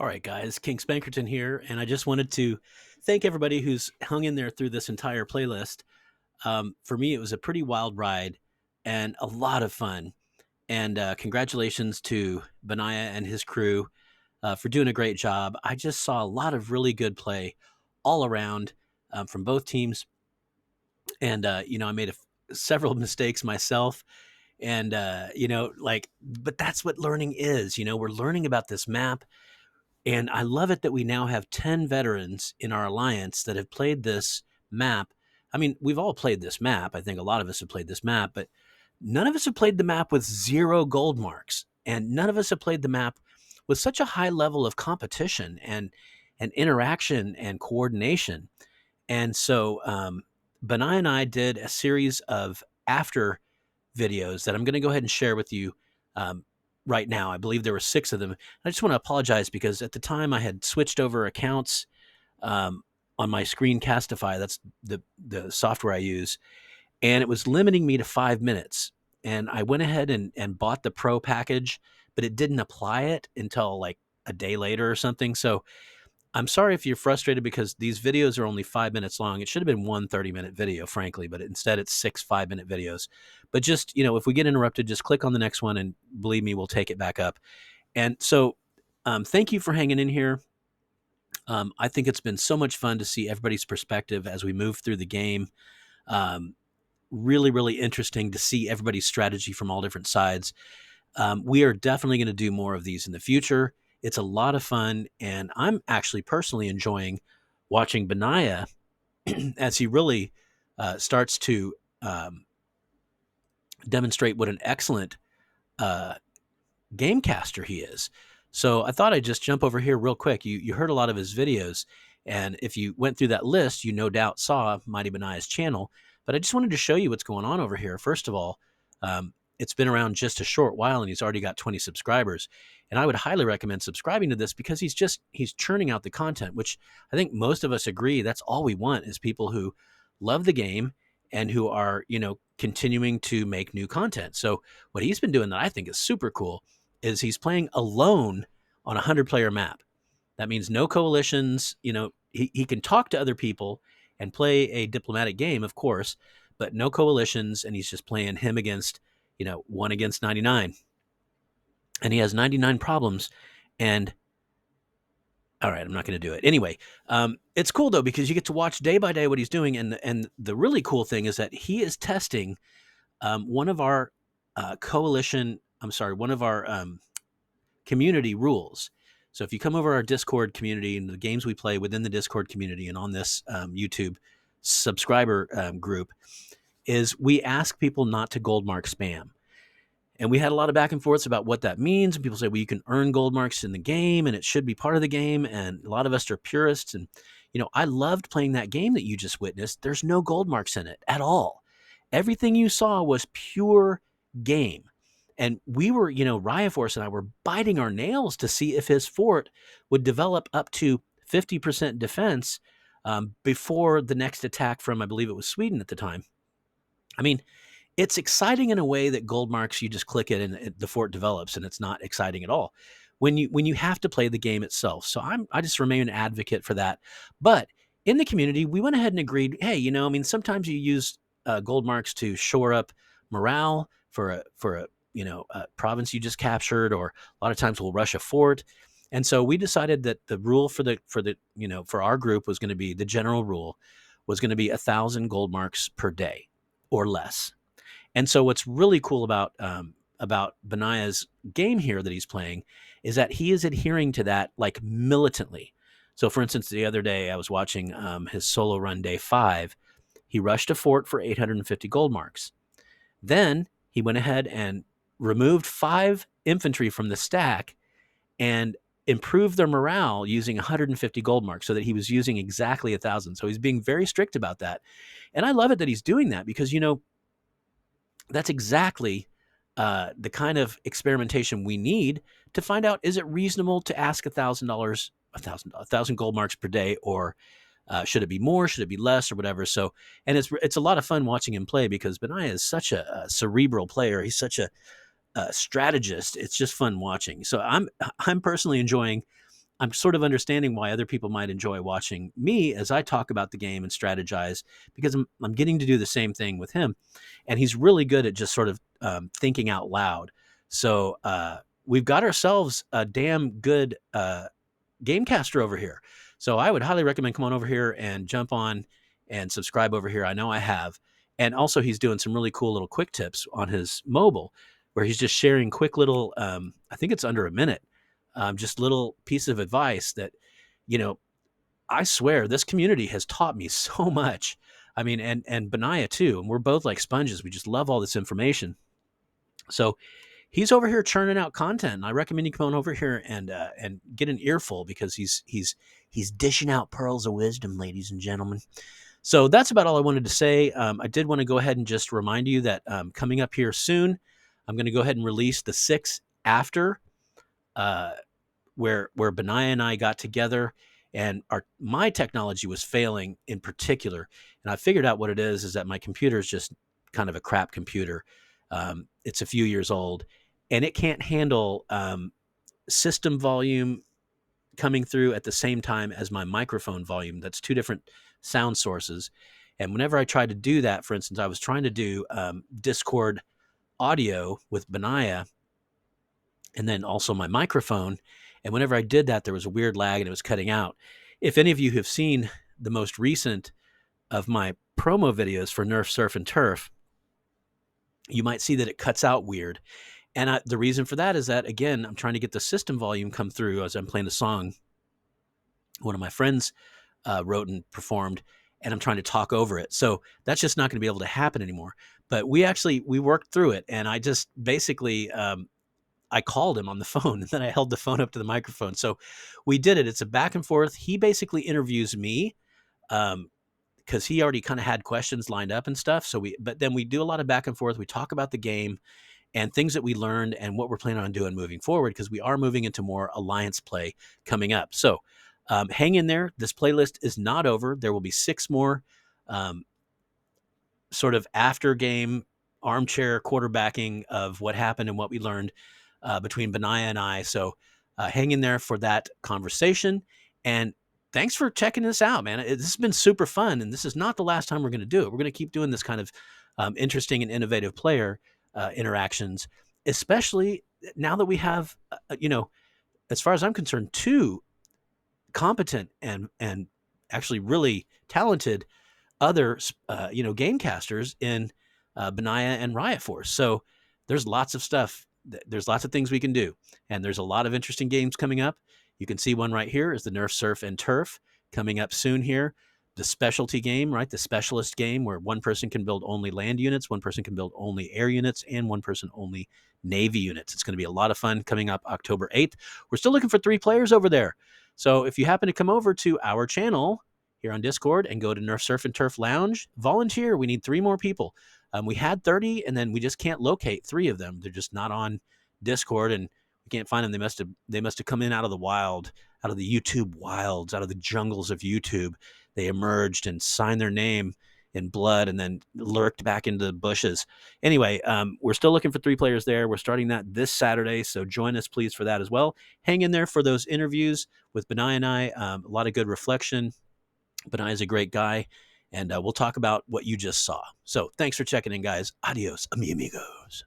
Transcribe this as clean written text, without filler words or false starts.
All right, guys, King Spankerton here, and I just wanted to thank everybody who's hung in there through this entire playlist. For me, it was a pretty wild ride and a lot of fun. And congratulations to Beniah and his crew for doing a great job. I just saw a lot of really good play all around from both teams, and I made several mistakes myself. And but that's what learning is. We're learning about this map. And I love it that we now have 10 veterans in our alliance that have played this map. I mean, we've all played this map. I think a lot of us have played this map, but none of us have played the map with 0 gold marks. And none of us have played the map with such a high level of competition and interaction and coordination. And so Benai and I did a series of after videos that I'm going to go ahead and share with you right now. I believe there were 6 of them. I just want to apologize because at the time I had switched over accounts on my Screencastify. That's the software I use, and it was limiting me to 5 minutes. And I went ahead and bought the pro package, but it didn't apply it until like a day later or something. So I'm sorry if you're frustrated because these videos are only 5 minutes long. It should have been one 30-minute video, frankly, but instead it's 6 5-minute videos. But just, if we get interrupted, just click on the next one and believe me, we'll take it back up. And so thank you for hanging in here. I think it's been so much fun to see everybody's perspective as we move through the game. Really, really interesting to see everybody's strategy from all different sides. We are definitely going to do more of these in the future. It's a lot of fun, and I'm actually personally enjoying watching Beniah as he really starts to demonstrate what an excellent gamecaster he is. So I thought I'd just jump over here real quick. You heard a lot of his videos, and if you went through that list, you no doubt saw Mighty Beniah's channel. But I just wanted to show you what's going on over here. First of all, it's been around just a short while, and he's already got 20 subscribers. And I would highly recommend subscribing to this because he's churning out the content, which I think most of us agree that's all we want is people who love the game and who are, continuing to make new content. So what he's been doing that I think is super cool is he's playing alone on a 100-player map. That means no coalitions. He can talk to other people and play a diplomatic game, of course, but no coalitions. And he's just playing him against, 1 against 99. And he has 99 problems. And all right, I'm not going to do it. Anyway, it's cool, though, because you get to watch day by day what he's doing. And the really cool thing is that he is testing one of our one of our community rules. So if you come over our Discord community and the games we play within the Discord community and on this YouTube subscriber group, is we ask people not to gold mark spam. And we had a lot of back and forths about what that means. And people say, well, you can earn gold marks in the game and it should be part of the game. And a lot of us are purists. And, I loved playing that game that you just witnessed. There's no gold marks in it at all. Everything you saw was pure game. And we were, Raya Force and I were biting our nails to see if his fort would develop up to 50% defense before the next attack from, I believe it was Sweden at the time. I mean, it's exciting in a way that gold marks, you just click it and the fort develops, and it's not exciting at all when you have to play the game itself. So I just remain an advocate for that. But in the community, we went ahead and agreed, hey, sometimes you use gold marks to shore up morale for a province you just captured, or a lot of times we'll rush a fort. And so we decided that the rule for our group was going to be, the general rule was going to be 1,000 gold marks per day or less. And so what's really cool about Beniah's game here that he's playing is that he is adhering to that like militantly. So for instance, the other day I was watching his solo run day 5. He rushed a fort for 850 gold marks. Then he went ahead and removed 5 infantry from the stack and improved their morale using 150 gold marks, so that he was using exactly 1,000. So he's being very strict about that. And I love it that he's doing that because, that's exactly the kind of experimentation we need to find out, is it reasonable to ask $1,000, 1,000 gold marks per day, or should it be more? Should it be less, or whatever? So, and it's a lot of fun watching him play because Beniah is such a cerebral player. He's such a strategist. It's just fun watching. So I'm personally enjoying I'm sort of understanding why other people might enjoy watching me as I talk about the game and strategize, because I'm getting to do the same thing with him. And he's really good at just sort of thinking out loud. So we've got ourselves a damn good Gamecaster over here. So I would highly recommend come on over here and jump on and subscribe over here. I know I have. And also, he's doing some really cool little quick tips on his mobile where he's just sharing quick little, I think it's under a minute, just little piece of advice that, you know, I swear this community has taught me so much. I mean, and Beniah too. And we're both like sponges. We just love all this information. So he's over here churning out content. And I recommend you come on over here and get an earful, because he's dishing out pearls of wisdom, ladies and gentlemen. So that's about all I wanted to say. I did want to go ahead and just remind you that coming up here soon, I'm going to go ahead and release the 6 after, uh, where Benaiah and I got together, and my technology was failing in particular, and I figured out what it is that my computer is just kind of a crap computer. It's a few years old, and it can't handle system volume coming through at the same time as my microphone volume. That's two different sound sources. And whenever I tried to do that, for instance, I was trying to do Discord audio with Benaiah and then also my microphone. And whenever I did that, there was a weird lag and it was cutting out. If any of you have seen the most recent of my promo videos for Nerf, Surf, and Turf, you might see that it cuts out weird. And the reason for that is that, again, I'm trying to get the system volume come through as I'm playing a song one of my friends wrote and performed, and I'm trying to talk over it. So that's just not going to be able to happen anymore. But we worked through it, and I just basically I called him on the phone, and then I held the phone up to the microphone. So we did it. It's a back and forth. He basically interviews me because he already kind of had questions lined up and stuff. But then we do a lot of back and forth. We talk about the game and things that we learned and what we're planning on doing moving forward, because we are moving into more alliance play coming up. So hang in there. This playlist is not over. There will be 6 more um, sort of after game armchair quarterbacking of what happened and what we learned between Benaiah and I. So hang in there for that conversation. And thanks for checking this out, man. This has been super fun. And this is not the last time we're going to do it. We're going to keep doing this kind of interesting and innovative player interactions, especially now that we have, as far as I'm concerned, 2 competent and actually really talented other game casters in Benaiah and Riot Force. So there's lots of stuff. There's lots of things we can do, and there's a lot of interesting games coming up. You can see one right here is the Nerf, Surf, and Turf coming up soon here. The specialty game, right? The specialist game where one person can build only land units, one person can build only air units, and one person only Navy units. It's going to be a lot of fun coming up October 8th. We're still looking for 3 players over there. So if you happen to come over to our channel here on Discord and go to Nerf, Surf, and Turf Lounge, volunteer. We need 3 more people. We had 30, and then we just can't locate 3 of them. They're just not on Discord, and we can't find them. They must have come in out of the wild, out of the YouTube wilds, out of the jungles of YouTube. They emerged and signed their name in blood and then lurked back into the bushes. Anyway, we're still looking for 3 players there. We're starting that this Saturday, so join us, please, for that as well. Hang in there for those interviews with Benaiah and I. A lot of good reflection. Benaiah's a great guy, and we'll talk about what you just saw. So thanks for checking in, guys. Adios, amigos.